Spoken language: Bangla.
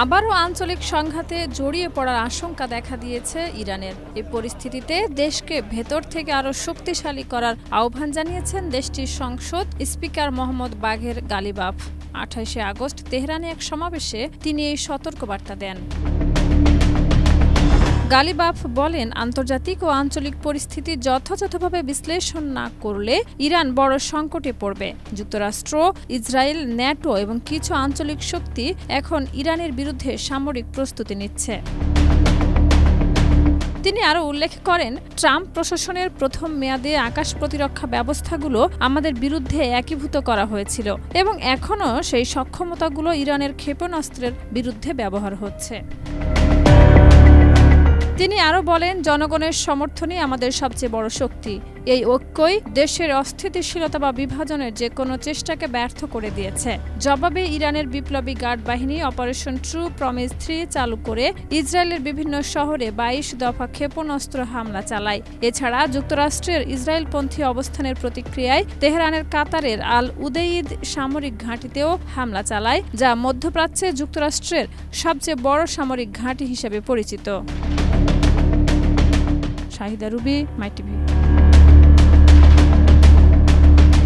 আবারও আঞ্চলিক সংঘাতে জড়িয়ে পড়ার আশঙ্কা দেখা দিয়েছে ইরানের। এই পরিস্থিতিতে দেশকে ভেতর থেকে আরও শক্তিশালী করার আহ্বান জানিয়েছেন দেশটির সংসদ স্পিকার মোহাম্মদ বাঘের গালিবাফ। 28 আগস্ট তেহরানে এক সমাবেশে তিনি এই সতর্কবার্তা দেন। গালিবাফ বলেন, আন্তর্জাতিক ও আঞ্চলিক পরিস্থিতি যথাযথভাবে বিশ্লেষণ না করলে ইরান বড় সংকটে পড়বে। যুক্তরাষ্ট্র, ইসরায়েল, ন্যাটো এবং কিছু আঞ্চলিক শক্তি এখন ইরানের বিরুদ্ধে সামরিক প্রস্তুতি নিচ্ছে। তিনি আরও উল্লেখ করেন, ট্রাম্প প্রশাসনের প্রথম মেয়াদে আকাশ প্রতিরক্ষা ব্যবস্থাগুলো আমাদের বিরুদ্ধে একীভূত করা হয়েছিল এবং এখনও সেই সক্ষমতাগুলো ইরানের ক্ষেপণাস্ত্রের বিরুদ্ধে ব্যবহার হচ্ছে। তিনি আরও বলেন, জনগণের সমর্থনই আমাদের সবচেয়ে বড় শক্তি। এই ঐক্যই দেশের অস্থিতিশীলতা বা বিভাজনের যে কোনো চেষ্টাকে ব্যর্থ করে দিয়েছে। জবাবে ইরানের বিপ্লবী গার্ড বাহিনী অপারেশন ট্রু প্রমিস 3 চালু করে ইসরায়েলের বিভিন্ন শহরে 22 দফা ক্ষেপণাস্ত্র হামলা চালায়। এছাড়া যুক্তরাষ্ট্রের ইসরায়েলপন্থী অবস্থানের প্রতিক্রিয়ায় তেহরানের কাতারের আল উদেইদ সামরিক ঘাঁটিতেও হামলা চালায়, যা মধ্যপ্রাচ্যে যুক্তরাষ্ট্রের সবচেয়ে বড় সামরিক ঘাঁটি হিসেবে পরিচিত। শাহিদা রুবি, মাই টিভি।